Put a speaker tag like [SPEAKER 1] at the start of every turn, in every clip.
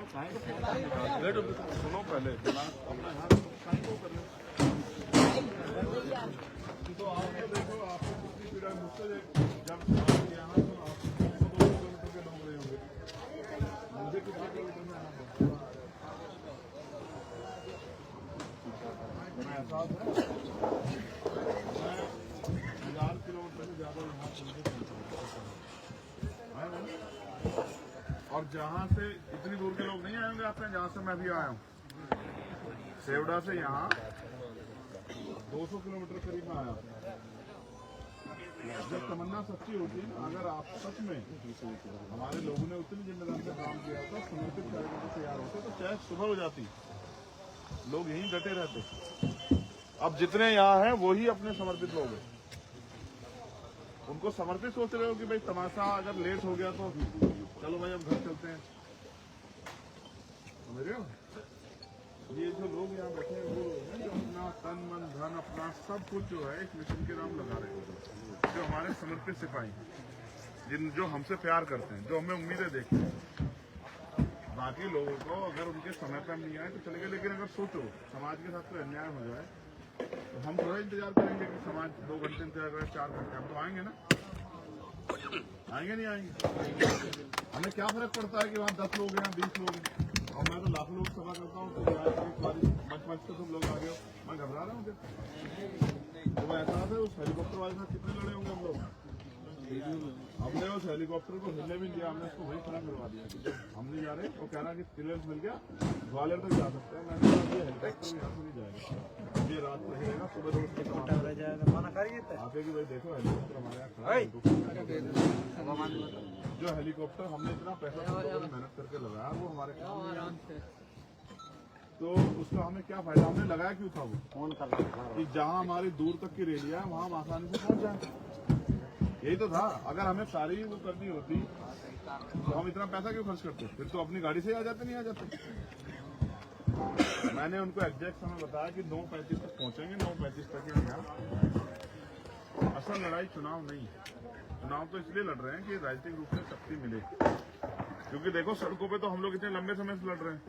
[SPEAKER 1] सुनो पहले तो आपने देखो आपको कितनी पीड़ा मुझसे जब यहाँ तो आप 2 किलोमीटर के लोग रहे होंगे, मुझे कितने किलोमीटर में आना पड़ा? एहसास है मैं 1000 किलोमीटर से ज्यादा यहाँ और जहाँ से इतनी दूर के लोग नहीं आए होंगे आपने, जहाँ से मैं भी आया हूँ सेवड़ा से यहाँ 200 किलोमीटर करीब में आया। जब तमन्ना सच्ची होती है, अगर आप सच में हमारे लोगों ने उतनी जिम्मेदारी से काम किया होता, समर्पित करने को तैयार होते, तो चाहे सुबह हो जाती, लोग यहीं डटे रहते। अब जितने यहाँ हैं वही अपने समर्पित लोग हैं। उनको समर्पित सोच रहे हो कि भाई तमाशा अगर लेट हो गया तो चलो भाई अब घर चलते हैं, समझ रहे हो? ये जो लोग यहाँ बैठे हैं वो हैं जो अपना तन मन धन अपना सब कुछ जो है इस मिशन के नाम लगा रहे हैं, जो हमारे समर्पित सिपाही जिन जो हमसे प्यार करते हैं, जो हमें उम्मीदें देखते हैं। बाकी लोगों को अगर उनके समय पर नहीं आए तो चले गए, लेकिन अगर सोचो समाज के साथ कोई अन्याय हो जाए तो हम थोड़ा इंतजार करेंगे कि समाज 2 घंटे इंतजार करे, 4 घंटे, हम तो आएंगे ना, आएंगे नहीं आएंगे? हमें क्या फर्क पड़ता है कि वहाँ 10 लोग हैं 20 लोग हैं, और मैं तो लाखों लोग सभा करता हूँ, तो मंच से तुम लोग आ गए हो, मैं घबरा रहा हूँ क्या? तो ऐसा है उस हेलीकॉप्टर वाले साथ कितने लड़े होंगे हम लोग? हमने उस हेलीकॉप्टर को हिलने भी दिया, हमने उसको वही खड़ा करवा दिया कि हम नहीं जा रहे। वो कह रहा कि क्लियरेंस मिल गया, ग्वालियर तक जा सकते हैं। मैंने कहा ये हेलीकॉप्टर यहाँ से नहीं जाएगा, ये रात को हिलेगा, सुबह रोज के आके कि भाई देखो हेलीकॉप्टर हमारे यहाँ खड़ा है। जो हेलीकॉप्टर हमने इतना पैसा मेहनत करके लगाया वो हमारे, तो उसका हमें क्या फायदा? हमने लगाया क्यों था वो? फोन कर कि जहाँ हमारी दूर तक की रेलियां है वहाँ हम आसानी से पहुँच जाए, यही तो था। अगर हमें सारी वो करनी होती तो हम इतना पैसा क्यों खर्च करते? फिर तो अपनी गाड़ी से आ जाते, नहीं आ जाते। मैंने उनको एग्जैक्ट समय बताया कि 9:35 तक पहुंचेंगे, 9:35 तक यहाँ। असल लड़ाई चुनाव नहीं है, चुनाव तो इसलिए लड़ रहे हैं कि राजनीतिक रूप से शक्ति मिले, क्योंकि देखो सड़कों पे तो हम लोग इतने लंबे समय से लड़ रहे हैं।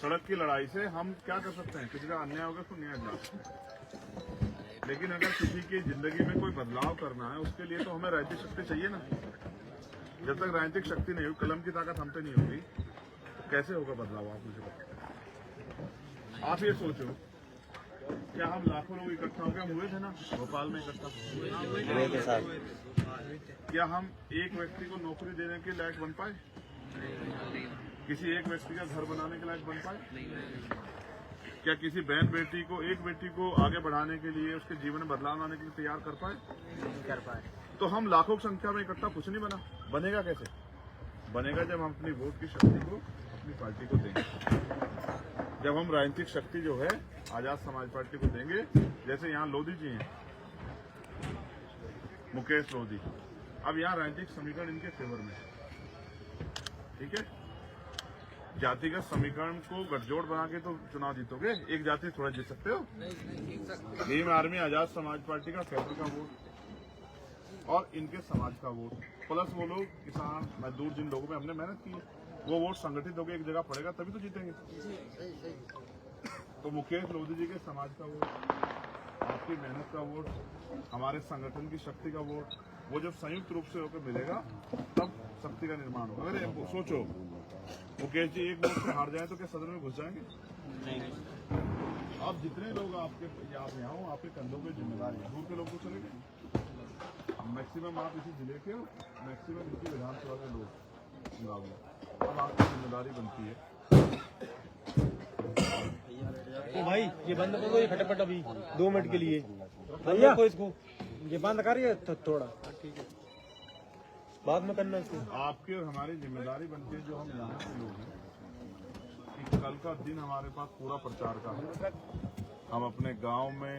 [SPEAKER 1] सड़क की लड़ाई से हम क्या कर सकते हैं? किसी का अन्याय होगा तो न्याय दिला सकते हैं, लेकिन अगर किसी की जिंदगी में कोई बदलाव करना है उसके लिए तो हमें राजनीतिक शक्ति चाहिए ना। जब तक राजनीतिक शक्ति नहीं होगी, कलम की ताकत हम पे नहीं होगी, तो कैसे होगा बदलाव? आप मुझे बताओ। आप ये सोचो, क्या हम लाखों लोग इकट्ठा होकर हम हुए थे ना भोपाल में इकट्ठा हुए थे साहब? क्या हम एक व्यक्ति को नौकरी देने के लायक बन पाए? किसी एक व्यक्ति का घर बनाने के लायक बन पाए? क्या किसी बहन बेटी को, एक बेटी को आगे बढ़ाने के लिए, उसके जीवन में बदलाव लाने के लिए तैयार कर पाए? नहीं कर पाए। तो हम लाखों की संख्या में इकट्ठा कुछ नहीं बना। बनेगा कैसे? बनेगा जब हम अपनी वोट की शक्ति को अपनी पार्टी को देंगे, जब हम राजनीतिक शक्ति जो है आजाद समाज पार्टी को देंगे। जैसे यहाँ लोधी जी हैं, मुकेश लोधी, अब यहाँ राजनीतिक समीकरण इनके फेवर में, ठीक है? जातिगत समीकरण को गठजोड़ बना के तो चुनाव जीतोगे, एक जाति थोड़ा जीत सकते हो? भीम आर्मी आजाद समाज पार्टी का फेडरल का वोट और इनके समाज का वोट, प्लस वो लोग किसान मजदूर जिन लोगों में हमने मेहनत की है, वो वोट संगठित होकर एक जगह पड़ेगा तभी तो जीतेंगे। तो मुकेश लोधी जी के समाज का वोट, आपकी मेहनत का वोट, हमारे संगठन की शक्ति का वोट, वो जब संयुक्त रूप से होकर मिलेगा तब शक्ति का निर्माण होगा। अगर सोचो मुकेश जी एक वोट से हार जाए तो क्या सदन में घुस जाएंगे? नहीं। अब जितने लोग आपके आप यहाँ हो, आपके कंधों पे जिम्मेदारी है, दूर के लोग तो चले गए। मैक्सिमम आप इसी जिले के हो, मैक्सिमम इसी विधानसभा के लोग, अब आपकी जिम्मेदारी बनती है।
[SPEAKER 2] तो भाई ये बंद करो, ये फटाफट अभी 2 मिनट के लिए भैया को इसको ये बंद करिए थोड़ा, ठीक है, बाद में करना इसको।
[SPEAKER 1] आपकी और हमारी जिम्मेदारी बनती है, जो हम यहाँ के लोग हैं, कि कल का दिन हमारे पास पूरा प्रचार का है। हम अपने गांव में,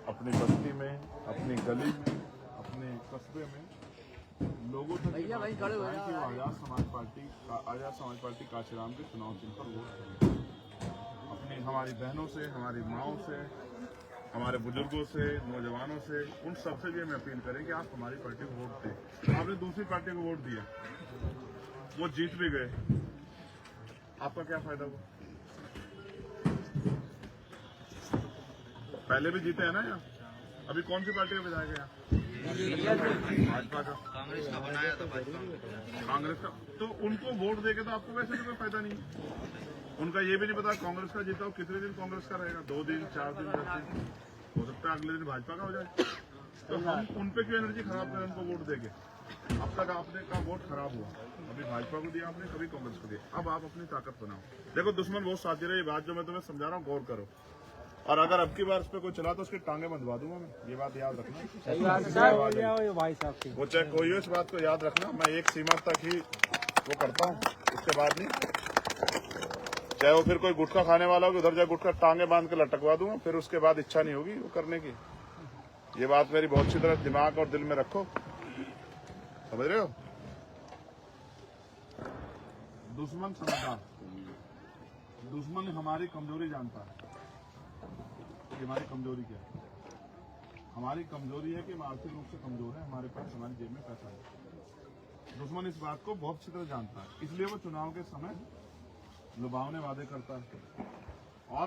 [SPEAKER 1] अपनी बस्ती में, अपनी गली में, अपने कस्बे में लोगों तक कि वो आजाद समाज पार्टी काशीराम के चुनाव चिन्ह पर वोट करें। अपनी हमारी बहनों से, हमारी माओं से, हमारे बुजुर्गों से, नौजवानों से, उन सबसे भी हम अपील करें कि आप हमारी पार्टी को वोट दें। आपने दूसरी पार्टी को वोट दिया, वो जीत भी गए, आपका क्या फायदा हुआ? पहले भी जीते हैं ना यहाँ। अभी कौन सी पार्टी का विधायक है यहाँ? भाजपा का। कांग्रेस का बनाया था कांग्रेस का। तो उनको वोट देके तो आपको वैसे भी कोई फायदा नहीं है। उनका ये भी नहीं पता कांग्रेस का जीता हो कितने दिन कांग्रेस का रहेगा, 2 दिन 4 दिन 10 दिन, हो सकता है अगले दिन भाजपा का हो जाए। तो हम उन पे क्यों एनर्जी खराब करें उनको वोट देके? अब तक आपने का वोट खराब हुआ, कभी भाजपा को दिया आपने, कभी कांग्रेस को दिया। अब आप अपनी ताकत बनाओ। देखो दुश्मन बहुत साथी रहे, ये बात जो मैं तुम्हें समझा रहा हूँ गौर करो। और अगर अब की बार इस पे कोई चला तो उसकी टांगे बंधवा दूंगा मैं, ये बात याद रखना।
[SPEAKER 2] भाई साहब की
[SPEAKER 1] वो चाहे कोई हो, इस बात को याद रखना। मैं एक सीमा तक ही वो करता हूँ, उसके बाद नहीं। चाहे वो फिर कोई गुटखा खाने वाला हो, उधर जाए गुटखा टांगे बांध के लटकवा दूंगा, फिर उसके बाद इच्छा नहीं होगी वो करने की। ये बात मेरी बहुत अच्छी तरह दिमाग और दिल में रखो, समझ रहे हो? दुश्मन समझदार, दुश्मन हमारी कमजोरी जानता है कि हमारी कमजोरी क्या है। हमारी कमजोरी है कि हम आर्थिक रूप से कमजोर है, हमारे पास हमारी जेब में पैसा है। दुश्मन इस बात को बहुत अच्छी तरह जानता है, इसलिए वो चुनाव के समय लुभावने वादे करता है और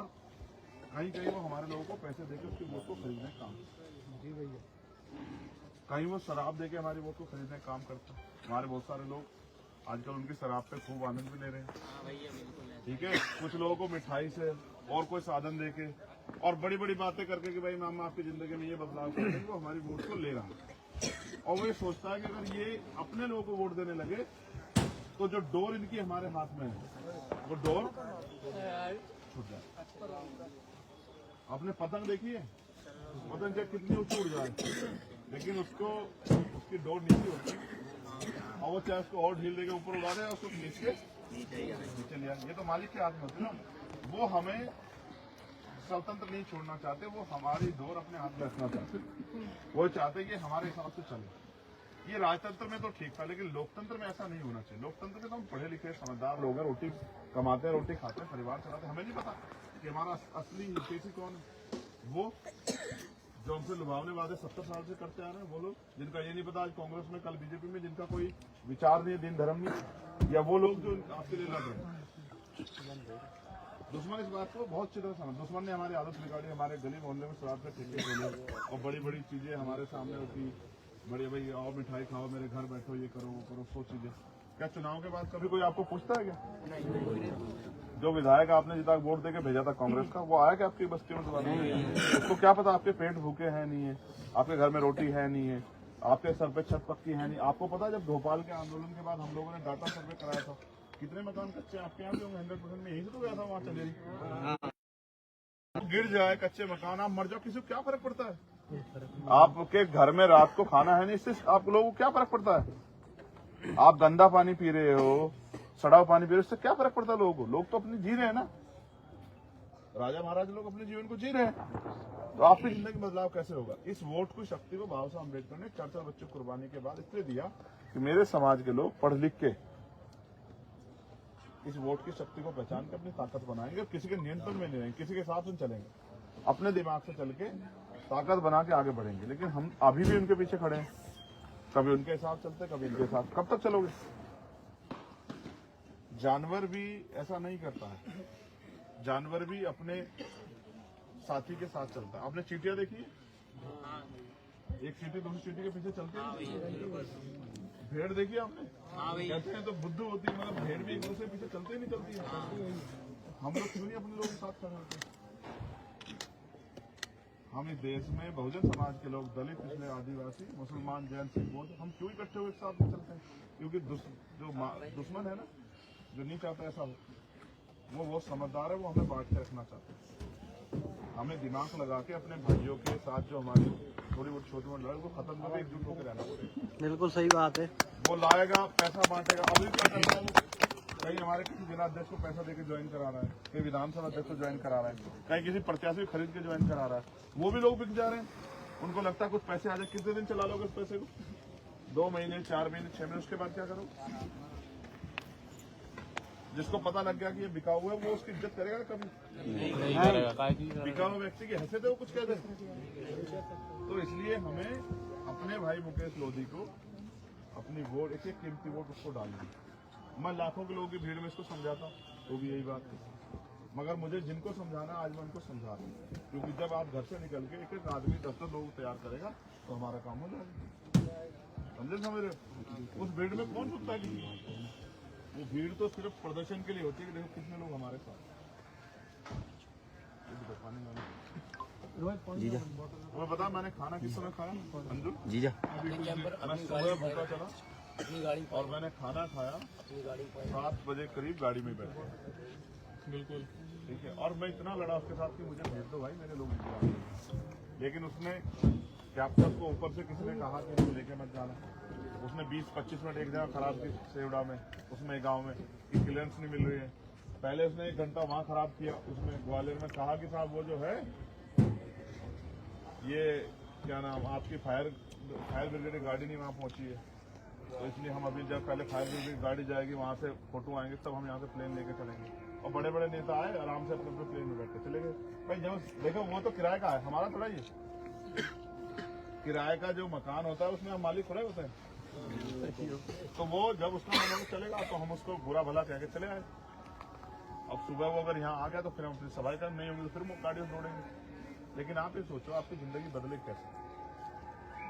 [SPEAKER 1] कहीं कहीं वो हमारे लोगों को पैसे देकर उसकी वोट को खरीदने का काम करता है। कहीं वो शराब देके हमारी वोट को खरीदने का काम करता है। हमारे बहुत सारे लोग आजकल उनकी शराब पे खूब आनंद भी ले रहे हैं, ठीक है। कुछ लोगों को मिठाई से और कोई साधन देके और बड़ी बड़ी बातें करके कि भाई मामा आपकी जिंदगी में ये बदलाव कर देंगे, वो हमारी वोट को ले रहा है। और वो ये सोचता है कि अगर ये अपने लोगों को वोट देने लगे तो जो डोर इनकी हमारे हाथ में है वो डोर छूट जाए। आपने पतंग देखी है? पतंग चाहे कितनी ऊंची उड़ जाए लेकिन उसको उसकी डोर नीचे होती है और वो चाहे उसको और ढील देके ऊपर उड़ा दे और उसको खींच के नीचे लिया। ये तो मालिक के हाथ में होती है ना। वो हमें स्वतंत्र नहीं छोड़ना चाहते, वो हमारी डोर अपने हाथ में रखना चाहते। वो चाहते कि हमारे हिसाब से चले। ये राजतंत्र में तो ठीक था, लेकिन लोकतंत्र में ऐसा नहीं होना चाहिए। लोकतंत्र में तो हम पढ़े लिखे समझदार लोग हैं, रोटी कमाते हैं, रोटी खाते हैं, परिवार चलाते हैं। हमें नहीं पता कि हमारा असली हितैषी कौन है। वो जो हमसे लुभावने वादे 70 साल से करते आ रहे हैं, वो लोग जिनका ये नहीं पता आज कांग्रेस में कल बीजेपी में, जिनका कोई विचार नहीं, दिन धर्म नहीं, या वो लोग जो आपके लिए लड़ रहे हैं। दुश्मन इस बात को बहुत अच्छी तरह समझ। दुश्मन ने हमारी आदत बिगाड़ी, हमारे गली मोहल्ले में शराब के ठेके खोले और बड़ी बड़ी चीजें हमारे सामने होती, बड़े भाई आओ मिठाई खाओ, मेरे घर बैठो, ये करो वो करो, सो चीजें। क्या चुनाव के बाद कभी कोई आपको पूछता है क्या? जो विधायक आपने जितना वोट देके भेजा था कांग्रेस का, वो आया क्या आपकी बस्ती में? उसको क्या पता आपके पेट भूखे हैं नहीं है, आपके घर में रोटी है नहीं है, आपके सर पे छत पक्की है नहीं। आपको पता जब भोपाल के आंदोलन के बाद हम लोगों ने डाटा सर्वे कराया था, कितने मकान कच्चे आपके यहाँ भी होंगे? 100% में यही से तो गया था वहाँ चंदेरी। गिर जाए कच्चे मकान, आप मर जाओ, किसी को क्या फर्क पड़ता है? आपके घर में रात को खाना है नहीं, इससे आप लोगों को क्या फर्क पड़ता है? आप गंदा पानी पी रहे हो, सड़ा हुआ पानी पी रहे हो, इससे क्या फर्क पड़ता है लोगों को? लोग तो अपनी जी रहे हैं ना, राजा महाराज लोग अपने जीवन को जी रहे हैं, तो आपकी जिंदगी में बदलाव कैसे होगा? इस वोट की शक्ति को बाबा साहब अम्बेडकर ने 4 बच्चों की कुर्बानी के बाद इसलिए दिया कि मेरे समाज के लोग पढ़ लिख के इस वोट की शक्ति को पहचान के अपनी ताकत बनाएंगे और किसी के नियंत्रण में नहीं रहेंगे, किसी के साथ चलेंगे, अपने दिमाग से चल के ताकत बना के आगे बढ़ेंगे। लेकिन हम अभी भी उनके पीछे खड़े हैं, कभी उनके साथ चलते, कभी इनके साथ। कब तक चलोगे? जानवर भी ऐसा नहीं करता है, जानवर भी अपने साथी के साथ चलता है। आपने चींटियां देखी है? एक चींटी दूसरी चींटी के पीछे चलती है। भेड़ देखी आपने? कहते हैं तो बुद्धू होती है, मतलब भेड़ भी एक दूसरे के पीछे चलते ही नहीं चलती है। हम लोग क्यों नहीं अपने लोगों के साथ खड़े होते? हम इस देश में बहुजन समाज के लोग, दलित, पिछड़े, आदिवासी, मुसलमान, जैन, सिख, बौद्ध, हम क्यों इकट्ठे हुए एक साथ में चलते हैं? क्योंकि जो दुश्मन है ना, जो नहीं चाहता ऐसा हो, वो समझदार है, वो हमें बांट के रखना चाहता है। हमें दिमाग लगा के अपने भाइयों के साथ जो हमारी थोड़ी बहुत छोटी मोटी लड़ाई को खत्म करके एकजुट होकर रहना पड़ेगा।
[SPEAKER 2] बिल्कुल सही बात है।
[SPEAKER 1] वो लाएगा, पैसा बांटेगा। अभी क्या कर रहा है? कहीं हमारे किसी जिला अध्यक्ष को पैसा देकर ज्वाइन करा रहा है, कहीं विधानसभा अध्यक्ष को ज्वाइन करा रहा है, कहीं किसी प्रत्याशी को खरीद के ज्वाइन करा रहा है। वो भी लोग बिक जा रहे हैं। उनको लगता है कुछ पैसे आ जाए। कितने दिन चला लोगे उस पैसे को? 2 महीने, 4 महीने, 6 महीने, उसके बाद क्या करोगे? जिसको पता लग गया कि ये बिका हुआ है, वो उसकी इज्जत करेगा कभी नहीं करेगा। बिका हुआ व्यक्ति की हैसियत है वो कुछ कह दे। तो इसलिए हमें अपने भाई मुकेश लोधी को अपनी वोट, एक कीमती वोट उसको डालनी। मैं लाखों के लोगों की भीड़ में इसको समझाता हूँ तो भी यही बात है। मगर मुझे जिनको समझाना आज मैं उनको समझा रहा हूँ, क्योंकि जब आप घर से निकल के एक एक आदमी 10-10 लोग तैयार करेगा तो हमारा काम हो जाएगा। समझे? उस भीड़ में कौन सुनता है किसी? वो भीड़ तो सिर्फ प्रदर्शन के लिए होती है कि देखो कितने लोग हमारे साथ।
[SPEAKER 3] जीजा
[SPEAKER 1] तुम्हें पता मैंने खाना किस समय खाया अंजू?
[SPEAKER 3] जीजा
[SPEAKER 1] मैं सुबह भूखा चला और मैंने खाना खाया 7 बजे करीब गाड़ी में बैठा। बिल्कुल ठीक है। और मैं इतना लड़ा उसके साथ कि मुझे भेज दो भाई, मेरे लोग निकला। लेकिन उसने कैप्टन को ऊपर से किसी ने कहा कि इसको लेके मत जाना। उसने 20-25 मिनट एक जगह खराब की सेवड़ा में, उसमें गांव में कि क्लियरेंस नहीं मिल रही है। पहले उसने 1 घंटा वहां खराब किया, उसमें ग्वालियर में कहा कि साहब वो जो है ये क्या नाम आपकी फायर ब्रिगेड की गाड़ी नहीं वहाँ पहुंची है, तो इसलिए हम अभी जब पहले फायर ब्रिगेड की गाड़ी जाएगी वहाँ से फोटो आएंगे तब हम यहाँ से प्लेन लेके चलेंगे। और बड़े बड़े नेता आए आराम से अपने प्लेन में बैठ के चले गए। भाई जब देखो वो तो किराए का है, हमारा थोड़ा ये किराए का जो मकान होता है उसमें हम मालिक थोड़े होते हैं। तो वो जब उसका मन चलेगा तो हम उसको बुरा भला कह के चले आए। अब सुबह वो अगर यहाँ आ गया तो फिर हम अपनी सफाई कर नहीं होंगे तो फिर वो गाड़ी दौड़ेंगे। लेकिन आप ये सोचो आपकी जिंदगी बदले कैसे?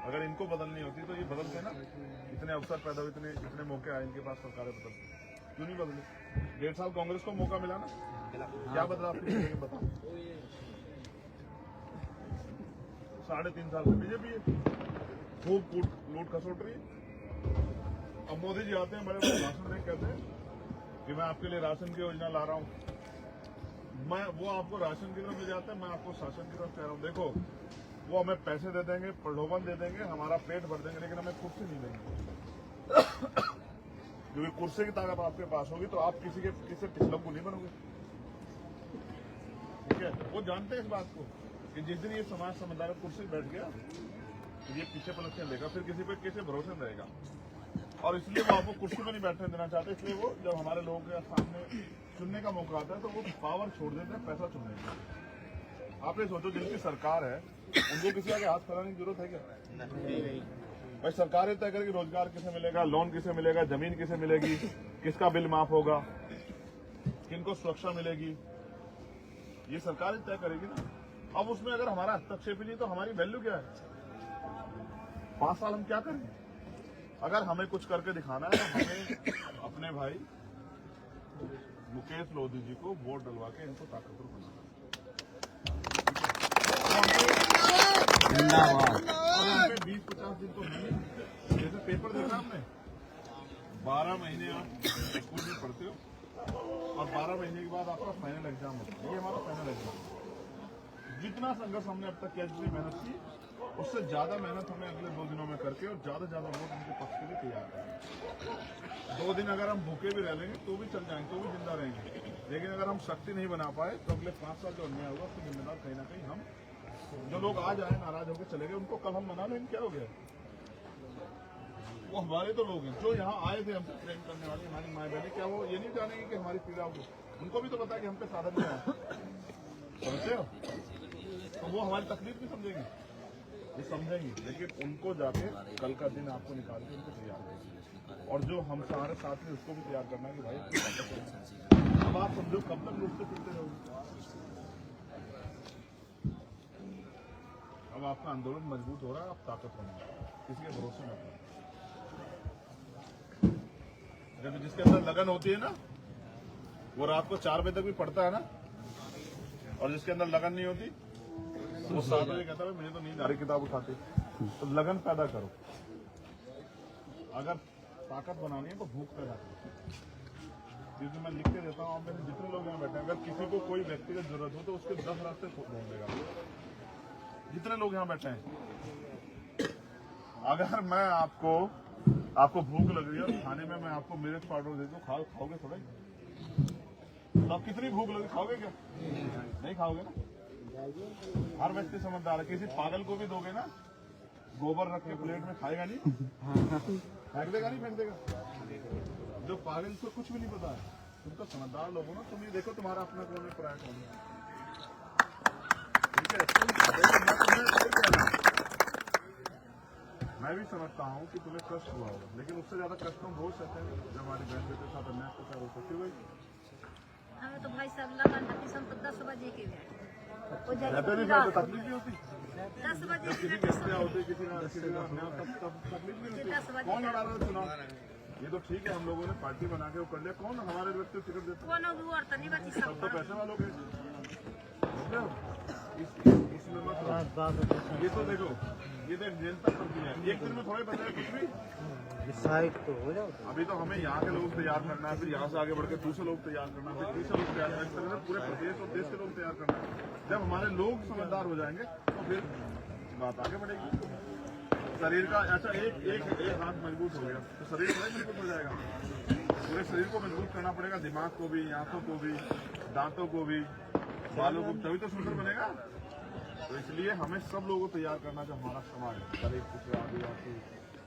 [SPEAKER 1] अगर इनको बदलनी होती तो ये बदलते ना। इतने अवसर पैदा हुए, इतने मौके आए इनके पास, सरकारें बदलती क्यों नहीं बदले? 1.5 साल कांग्रेस को मौका मिला ना, क्या बदला आपकी जिंदगी बताओ? 3.5 साल से बीजेपी है, खूब लूट खसोट रही है। अब मोदी जी आते हैं बड़े बड़े भाषण में कहते हैं कि मैं आपके लिए राशन की योजना ला रहा हूँ। मैं वो आपको राशन की तरफ ले जाते हैं, मैं आपको शासन की तरफ कह रहा हूँ। देखो वो हमें पैसे दे देंगे, प्रलोभन दे देंगे, हमारा पेट भर देंगे, लेकिन हमें कुर्सी नहीं देंगे। क्योंकि कुर्सी की ताकत आपके पास होगी तो आप किसी पिछलम को नहीं बनोगे। ठीक है? वो जानते हैं इस बात को कि जिस दिन ये समाज समझदार कुर्सी बैठ गया तो ये पीछे पलट के लेगा, फिर किसी पे कैसे भरोसे में रहेगा। और इसलिए वो आपको कुर्सी पे नहीं बैठने देना चाहते। इसलिए वो जब हमारे लोगों के सामने चुनने का मौका आता है तो वो पावर छोड़ देते हैं पैसा चुनने का। आप ये सोचो जिनकी सरकार है उनको किसी आगे हाथ फैलाने की जरूरत है क्या? भाई सरकार ही तय करेगी रोजगार किसे मिलेगा, लोन किसे मिलेगा, जमीन किसे मिलेगी, किसका बिल माफ होगा, किनको सुरक्षा मिलेगी, ये सरकार ही तय करेगी ना। अब उसमें अगर हमारा हस्तक्षेप ही नहीं तो हमारी वैल्यू क्या है? 5 साल हम क्या करेंगे? अगर हमें कुछ करके दिखाना है तो हमें अपने भाई मुकेश लोधी जी को वोट डलवा के इनको ताकतवर बनाना। 20-50 दिन तो नहीं, जैसे पेपर देखा आपने, 12 महीने आप स्कूल में पढ़ते हो और 12 महीने के बाद आपका फाइनल एग्जाम होता है। ये हमारा फाइनल एग्जाम है। जितना संघर्ष हमने अब तक किया, जितनी मेहनत की, उससे ज्यादा मेहनत हमें अगले 2 दिनों में करके और ज्यादा वोट उनके पक्ष के लिए तैयार करेंगे। 2 दिन अगर हम भूखे भी रह लेंगे तो भी चल जाएंगे, तो भी जिंदा रहेंगे। लेकिन अगर हम शक्ति नहीं बना पाए तो अगले 5 साल जो अन्याय होगा उसको जिम्मेदार कहीं ना कहीं हम। जो लोग आज आए नाराज होकर चले गए उनको कल हम मना लेंगे, क्या हो गया? वो हमारे तो लोग हैं जो यहाँ आए थे हमसे प्रेम करने वाले, हमारी माए बहनें, क्या वो ये नहीं जानेंगे कि हमारी पीड़ा होगी? उनको भी तो पता है कि हम पे साधन नहीं आया, समझते हो? तो वो हमारी तकलीफ भी समझेंगे, ये समझेंगे। लेकिन उनको जाके कल का दिन आपको निकाल के उनको तैयार करना, और जो हम हमारे साथ में उसको भी तैयार करना है कि भाई अब आप समझो कब तक लूटते फिरते रहोगे? अब आपका आंदोलन मजबूत हो रहा है, आप ताकत बना, किसी के भरोसे में। जब जिसके अंदर लगन होती है ना, वो रात को 4 बजे तक भी पढ़ता है ना, और जिसके अंदर लगन नहीं होती वो 7 बजे कहता है मुझे तो नींद आ रही किताब उठाते। तो लगन पैदा करो, अगर ताकत बनानी है तो भूख पैदा करो। क्योंकि मैं लिख के देता हूँ, आप में से जितने लोग यहाँ बैठे हैं, अगर किसी को कोई व्यक्तिगत जरूरत हो तो उसके 10 रास्ते ढूंढेगा। जितने लोग यहाँ बैठे हैं, अगर मैं आपको भूख लग रही है और खाने में मैं आपको मिर्च पाउडर दे दूं, खाओगे थोड़ा ही? तो आप कितनी भूख लगी खाओगे क्या? नहीं खाओगे ना। हर व्यक्ति समझदार है। किसी पागल को भी दोगे ना, गोबर रख के प्लेट में, खाएगा नहीं, फेंक देगा नहीं, फेंक देगा। जो पागल को कुछ भी नहीं पता है, तुम तो समझदार लोग हो ना। तुम ये देखो तुम्हारा अपना कौन है, पराया कौन है। ठीक है? मैं भी समझता हूँ कि तुम्हें कष्ट हुआ होगा, लेकिन उससे ज्यादा कष्ट हम बहुत सहते हैं जब हमारी बहन बेटे के साथ अन्याय होता है। वो सच्ची हुई
[SPEAKER 3] हमें तो भाई साहब लगन है हम तो 10 बजे के गए वो
[SPEAKER 1] रहते नहीं
[SPEAKER 3] जाके
[SPEAKER 1] फिर तो तकलीफ नहीं होती
[SPEAKER 3] 10 बजे
[SPEAKER 1] किसी की हत्या होती किसी का तब तकलीफ नहीं होती
[SPEAKER 3] 10 बजे
[SPEAKER 1] कौन लड़ा रहा है चुनाव ये तो ठीक है हम लोगों ने पार्टी बना के वो कर लिया कौन हमारे व्यक्ति को टिकट देता
[SPEAKER 3] कोनो भी और नहीं बची
[SPEAKER 1] सब
[SPEAKER 3] सब
[SPEAKER 1] तो पैसे वालों के इसमें मत रहो। ये तो देखो ये तो जनता करती है एक दिन में थोड़े बदले कुछ भी
[SPEAKER 2] साइड तो हो जाओ
[SPEAKER 1] अभी तो हमें यहाँ के लोग तैयार करना है फिर यहाँ से आगे बढ़ के दूसरे लोग तैयार करना फिर तीसरे लोग तैयार करना इस तरह से पूरे प्रदेश और देश के लोग तैयार करना है जब हमारे लोग समझदार हो जाएंगे तो फिर बात आगे बढ़ेगी शरीर का अच्छा एक हाथ मजबूत हो गया तो शरीर थोड़ा मजबूत हो जाएगा पूरे शरीर को मजबूत करना पड़ेगा दिमाग को भी आंखों को भी दांतों को भी बालों को तभी तो सुंदर बनेगा तो इसलिए हमें सब लोगों को तैयार करना जो हमारा समाज है गरीब पिछड़ा आदिवासी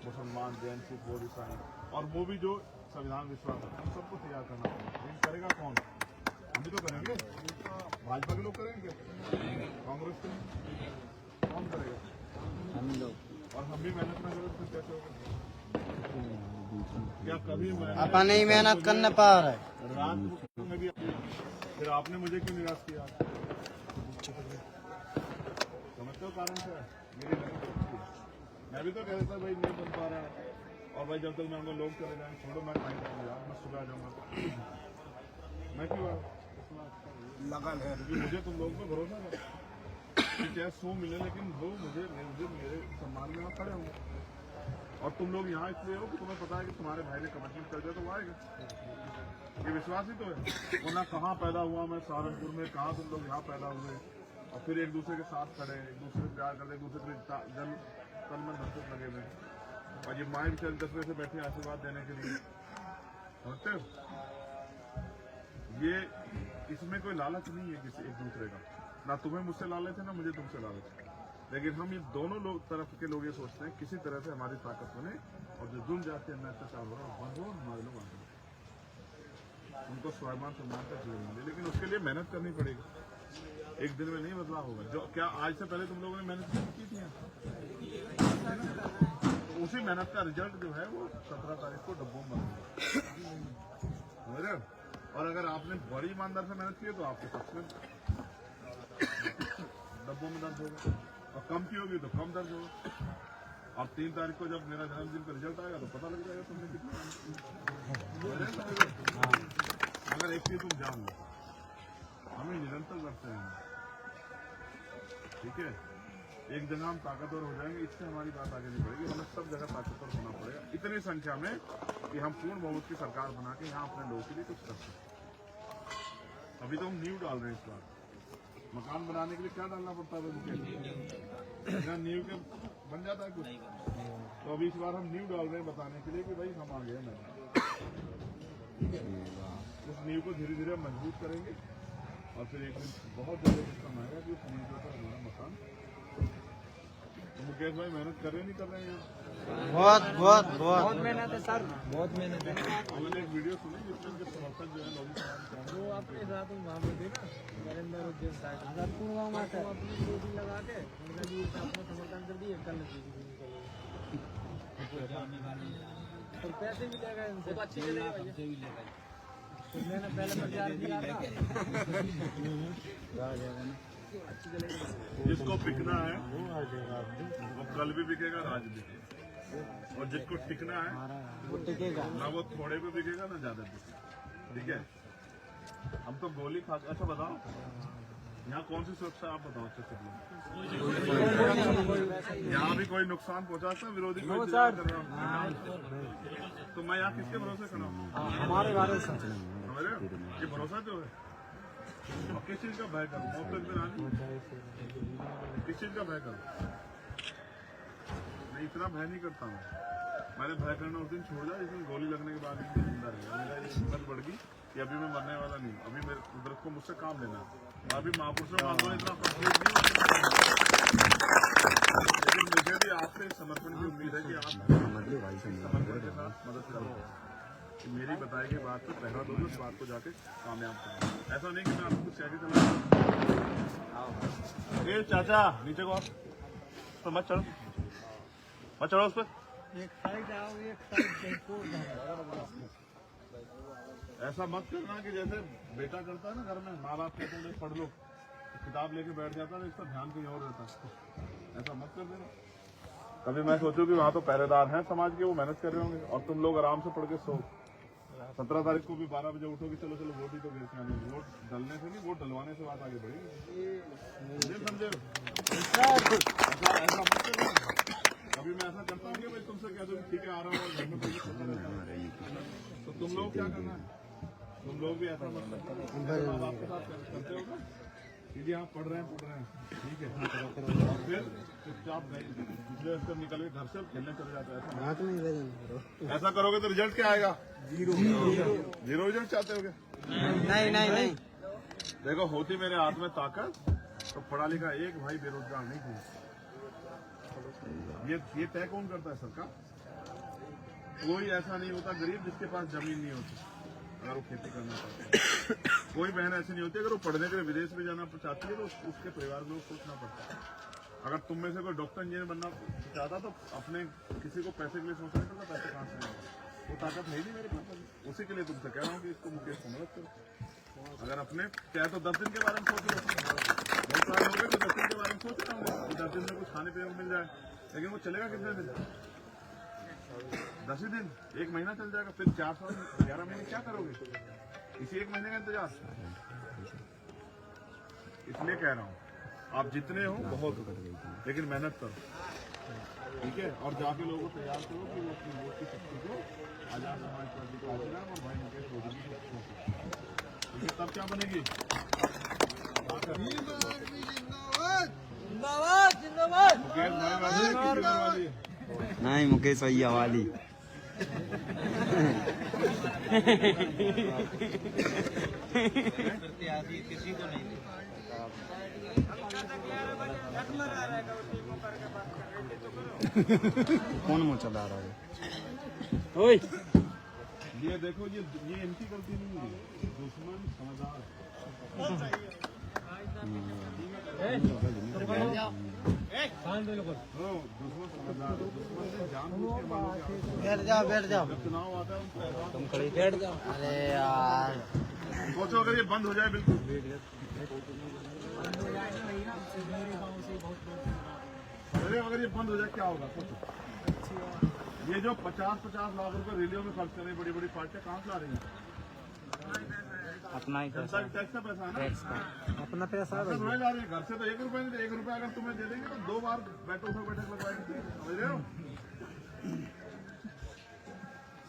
[SPEAKER 1] मुसलमान जैन सिख बौद्ध ईसाई और वो भी जो संविधान विश्वास है हम सबको तैयार करना पड़ेगा लेकिन करेगा कौन हम भी तो करेंगे भाजपा के लोग करेंगे कांग्रेस के कौन करेगा
[SPEAKER 2] हम लोग
[SPEAKER 1] और हम भी मेहनत ना करें तो कैसे होगा क्या कभी
[SPEAKER 2] अपन ही मेहनत करने पा रहे
[SPEAKER 1] रात में भी फिर आपने मुझे क्यों निराश किया समझते हो कारण क्या है मेरी मेहनत मैं भी तो कह रहा था भाई नहीं बन पा रहा है और भाई जब तक मैं उनको लोग चले जाएंगे छोड़ो मैं खाई जाऊंगा मैं सुबह आ जाऊंगा मैं क्यों लगन है क्योंकि मुझे तुम लोगों पर भरोसा है कि चाहे 100 मिले लेकिन वो मुझे मेरे सम्मान में खड़े होंगे और तुम लोग यहाँ इसलिए हो कि तुम्हें पता है कि तुम्हारे भाई ने कमिटमेंट कर दिया तो वो आएगा ये विश्वास ही तो है वो ना कहाँ पैदा हुआ मैं सहारनपुर में कहाँ तुम लोग यहाँ पैदा हुए और फिर एक दूसरे के साथ खड़े एक दूसरे से प्यार करते एक दूसरे के जल तन मन धन लगे हुए और ये माए बेचारे 10 बजे से बैठे आशीर्वाद देने के लिए समझते हो ये इसमें कोई लालच नहीं है किसी एक दूसरे का ना तुम्हें मुझसे लालच है ना मुझे तुमसे लालच है लेकिन हम ये दोनों लोग तरफ के लोग ये सोचते हैं किसी तरह से हमारी ताकत बने और जो जुड़ जाते हैं अन्याय अत्याचार हो रहा है बंद हो हमारे लोग आगे उनको स्वाभिमान सम्मान का जीवन मिले लेकिन उसके लिए मेहनत करनी पड़ेगी एक दिन में नहीं बदलाव होगा जो क्या आज से पहले तुम लोगों ने मेहनत की थी तो उसी मेहनत का रिजल्ट जो है वो 17 तारीख को डब्बों में बनेगा और अगर आपने बड़ी ईमानदार से मेहनत की है तो आपके पक्ष में डब्बों में दर्ज होगा और कम की होगी तो कम दर्ज होगा और 3 तारीख को जब मेरा जन्मदिन का रिजल्ट आएगा तो पता लग जाएगा तुमने कितना अगर एक चीज तुम जान लो हमें निरंतर करते हैं ठीक है एक जगह हम ताकतवर हो जाएंगे इससे हमारी बात आगे नहीं बढ़ेगी हमें सब जगह ताकतवर होना पड़ेगा इतनी संख्या में कि हम पूर्ण बहुमत की सरकार बना के यहाँ अपने लोगों के लिए कुछ कर सकते अभी तो हम नींव डाल रहे हैं इस बार मकान बनाने के लिए क्या डालना पड़ता है यहाँ नींव के बन जाता है कुछ तो अभी इस बार हम नींव डाल रहे हैं बताने के लिए कि भाई हम आ गए मैंने उस नींव को धीरे धीरे मजबूत करेंगे और फिर एक दिन बहुत जल्दी सिस्टम आएगा कि उस नींव के ऊपर हमारा मकान तो मुकेश भाई मेहनत कर रहे नहीं कर रहे हैं
[SPEAKER 2] बहुत मेहनत है सर बहुत मेहनत है
[SPEAKER 1] हमने एक वीडियो सुनी जिसमें उनके समर्थक जो है लोग
[SPEAKER 2] वो अपने साथ वहाँ पे थे ना नरेंद्र उद्योग साइड आजादपुर गाँव में अपनी ड्यूटी लगा के उनका भी अपना समर्थन कर दिए कल और पैसे भी लेगा इनसे अच्छी लेगा मैंने पहले प्रचार किया था
[SPEAKER 1] जिसको बिकना है वो कल भी बिकेगा आज भी और जिसको टिकना है
[SPEAKER 2] वो टिकेगा
[SPEAKER 1] ना वो थोड़े पे बिकेगा ना ज्यादा बिकेगा ठीक है हम तो गोली खा अच्छा बताओ यहाँ कौन सी सुरक्षा आप बताओ अच्छे से यहाँ भी कोई नुकसान पहुँचाता है विरोधी कोई कर रहा हूँ तो मैं यहाँ किसके भरोसे खड़ा हूँ
[SPEAKER 2] हमारे बारे में
[SPEAKER 1] समझ रहे हो ये भरोसा जो है किस चीज का भय करूँ मौत तक आनी किस चीज का भय करूँ मैं इतना भय नहीं करता हूँ मैंने भय करना उस दिन छोड़ दिया जिस दिन गोली लगने के बाद ही जिंदा रहेगा मेरा ये हिम्मत बढ़ गई कि अभी मैं मरने वाला नहीं अभी मेरे कुदरत को मुझसे काम लेना है अभी महापुरुषों मांगो इतना कंप्लीट नहीं लेकिन मुझे भी आपसे समर्पण की उम्मीद है कि आप समर्पण के साथ मदद करोगे कि मेरी बताई गई बात पे पहला दोगे उस बात को जाके कामयाब करो ऐसा नहीं कि मैं आपको कुछ कहकर चला ए चाचा नीचे को तो मत चढ़ो उस पर
[SPEAKER 2] एक साइड आओ एक साइड
[SPEAKER 1] ऐसा मत करना कि जैसे बेटा करता है ना घर में, माँ बाप कहते हैं पढ़ लो, किताब लेके बैठ जाता है, इसका ध्यान कहीं और रहता है। ऐसा मत कर देना। कभी मैं सोचूं कि वहाँ तो पहरेदार हैं समाज के, वो मेहनत कर रहे होंगे और तुम लोग आराम से पढ़ के सो। 17 तारीख को भी 12 बजे उठोगे, चलो चलो वोट ही तो गिर के आने, वोट डलने से नहीं, वोट डलवाने से बात आगे बढ़ेगी। समझे? ऐसा मत करना। कभी मैं ऐसा करता हूँ कि भाई तुमसे कह दो ठीक है आ रहा हूँ और घर में कोई तो तुम लोग क्या करना है, तुम लोग भी ऐसा मतलब आपके साथ करते हो ना कि जी आप पढ़ रहे हैं ठीक है, और फिर चुपचाप दूसरे स्तर निकल के घर से खेलने चले जाते हैं। ऐसा करोगे तो रिजल्ट क्या आएगा? जीरो रिजल्ट चाहते होगे?
[SPEAKER 2] नहीं।
[SPEAKER 1] देखो होती मेरे हाथ में ताकत तो पढ़ा लिखा एक भाई बेरोजगार नहीं थे। ये तय कौन करता है? सरकार। कोई ऐसा नहीं होता गरीब जिसके पास जमीन नहीं होती अगर वो खेती करना चाहते हैं। कोई बहन ऐसी नहीं होती अगर वो पढ़ने के लिए विदेश में जाना चाहती है तो उसके परिवार में सोचना पड़ता है। अगर तुम में से कोई डॉक्टर इंजीनियर बनना चाहता तो अपने किसी को पैसे के लिए सोचना नहीं पड़ता, पैसे कहाँ से आएंगे? वो ताकत है ही नहीं मेरे पास। उसी के लिए तुमसे कह रहा हूँ कि इसको मुकेश को मदद करो। अगर अपने चाहे तो 10 दिन के बारे में सोच लो, बहुत सारे लोग हैं जो 10 दिन के बारे में सोच रहे होंगे 10 दिन में कुछ खाने पीने को मिल जाए, लेकिन वो चलेगा कितने दिन? 10 ही दिन, 1 महीना चल जाएगा, फिर 4 साल 11 महीने क्या करोगे? इसी 1 महीने का इंतजार। इसलिए कह रहा हूँ आप जितने हो बहुत हो, लेकिन मेहनत करो, ठीक है? और जाके लोगों को तैयार करो कि वो अपनी वोट की शक्ति को आजाद समाज पार्टी को आशीर्वाद और भाई मुकेश चौधरी को, तब क्या बनेगी? मुकेश भाई वाली
[SPEAKER 4] नहीं, मुकेश भैया वाली।
[SPEAKER 2] किसी को नहीं
[SPEAKER 4] कौन मुँह चला रहा है?
[SPEAKER 2] ओए
[SPEAKER 1] ये देखो ये इनकी गलती नहीं है, दुश्मन समझदार दुश्मन समझदार, दुश्मन से जानबूझ के मारो।
[SPEAKER 2] बैठ जाओ
[SPEAKER 1] जब चुनाव आता है
[SPEAKER 2] तुम खड़े बैठ जाओ। अरे यार
[SPEAKER 1] सोचो अगर ये बंद हो जाए बिल्कुल, अरे अगर ये बंद हो जाए क्या होगा? सोचो ये जो 50-50 लाख रुपए रैलियों में खर्च कर रही बड़ी बड़ी पार्टियां कहाँ से ला रही हैं?
[SPEAKER 4] अपना ही
[SPEAKER 1] जनता की टैक्स का पैसा है ना,
[SPEAKER 2] अपना पैसा है
[SPEAKER 1] थोड़ा ला रही है। घर से तो 1 रुपए नहीं, 1 रुपया अगर तुम्हें दे देंगे तो 2 बार बैठक लगवाएंगे, समझ रहे हो?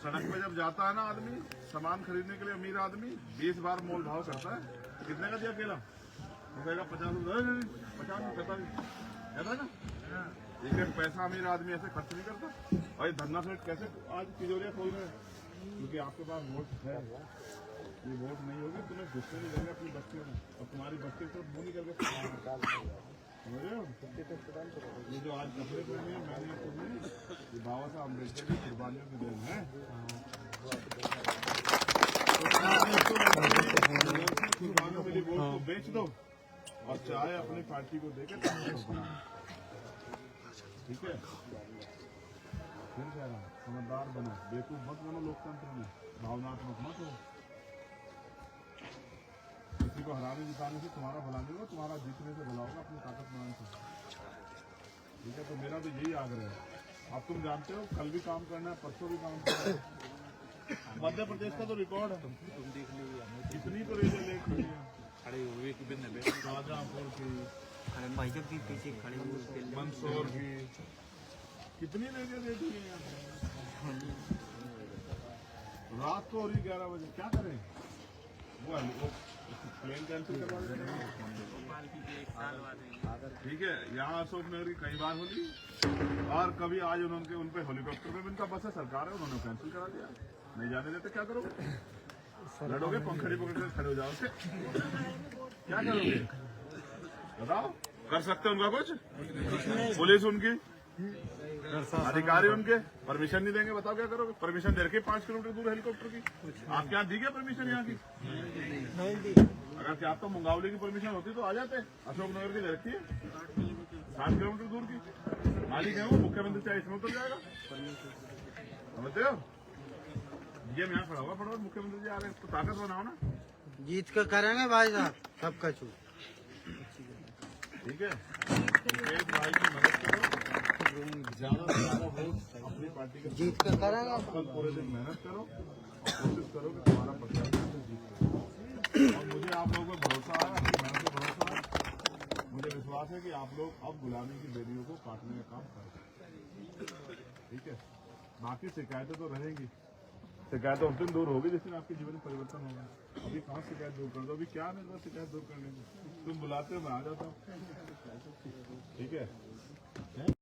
[SPEAKER 1] सड़क पे जब जाता है ना आदमी सामान खरीदने के लिए, अमीर आदमी 20 बार मोल भाव करता है, कितने का दिया केला? वो कहेगा 50 रुपये, 50 कहता है ना। एक पैसा अमीर आदमी ऐसे खर्च नहीं करता। और ये धन्ना सेठ कैसे आज तिजोरियां खोल रहे हैं? क्योंकि आपके पास वोट है। ये वोट नहीं होगी तुम्हें घुसने नहीं देंगे अपनी बस्तियों में, और तुम्हारी बस्ती से मुंह निकल के समझ रहे हो? ये जो आज कपड़े पहने हैं मैंने तुमने, ये बाबा साहब अम्बेडकर की कुर्बानियों की देन है। कुर्बानियों मिली वोट को बेच दो और चाहे अपनी पार्टी को देके ठीक है? फिर कह रहा हूँ समझदार बनो, बेवकूफ मत बनो, लोकतंत्र में भावनात्मक मत हो। किसी को हराने जिताने से तुम्हारा भला नहीं होगा, तुम्हारा जीतने से भला होगा, अपनी ताकत बनाने से, ठीक है? तो मेरा तो यही आग्रह है। अब तुम जानते हो कल भी काम करना है, परसों भी काम करना है। मध्य प्रदेश का तो रिकॉर्ड है, कितनी तो रेलवे लेट हुई है, खड़ी हुई शाहजहांपुर की,
[SPEAKER 4] पीछे खड़े हुए
[SPEAKER 1] मंदसौर की, कितनी रेलवे लेट हुई है। रात को हो रही 11 बजे, क्या करें? वो प्लेन कैंसिल करवा देते हैं, ठीक है? यहाँ अशोक नगर की कई बार होली, और कभी आज उन्होंने उन पे हेलीकॉप्टर में उनका बस है, सरकार है, उन्होंने कैंसिल करा दिया, नहीं जाने देते। क्या करोगे? लड़ोगे, पंखड़ी पकड़ कर खड़े हो जाओगे, क्या करोगे? बताओ, कर सकते उनका कुछ? पुलिस उनकी, अधिकारी उनके परमिशन नहीं देंगे, बताओ क्या करोगे? परमिशन दे रखी 5 किलोमीटर दूर हेलीकॉप्टर की, आपके यहाँ दी गई परमिशन यहाँ की? अगर क्या आपको मुंगावली की परमिशन होती तो आ जाते। अशोक नगर की दे रखी है 7 किलोमीटर दूर की, मालिक है वो, मुख्यमंत्री चाहे इसमें उतर जाएगा, समझते हो? ये मैं यहाँ खड़ा हुआ पड़ा, मुख्यमंत्री जी आ रहे हैं, तो ताकत बनाओ ना।
[SPEAKER 2] जीत कर करेंगे भाई साहब सबका चू।
[SPEAKER 1] ठीक है, मुकेश भाई की मदद करो, ज्यादा से ज्यादा वोट अपनी पार्टी के
[SPEAKER 2] जीत कर करेंगे।
[SPEAKER 1] कल पूरे दिन मेहनत करो और कोशिश करो कि तुम्हारा प्रत्याशी जीत सके। और मुझे आप लोगों पर भरोसा है, आपकी मेहनत पर भरोसा है। मुझे विश्वास है कि आप लोग अब गुलामी की बेड़ियों को काटने का काम करें। ठीक है, बाकी शिकायतें तो रहेंगी, शिकायतें उस दिन दूर होगी जिस दिन आपके जीवन में परिवर्तन होगा। अभी कहाँ शिकायत दूर कर दो, अभी क्या नहीं शिकायत दूर करने में, तुम बुलाते हो मैं आ जाता हूँ। ठीक है।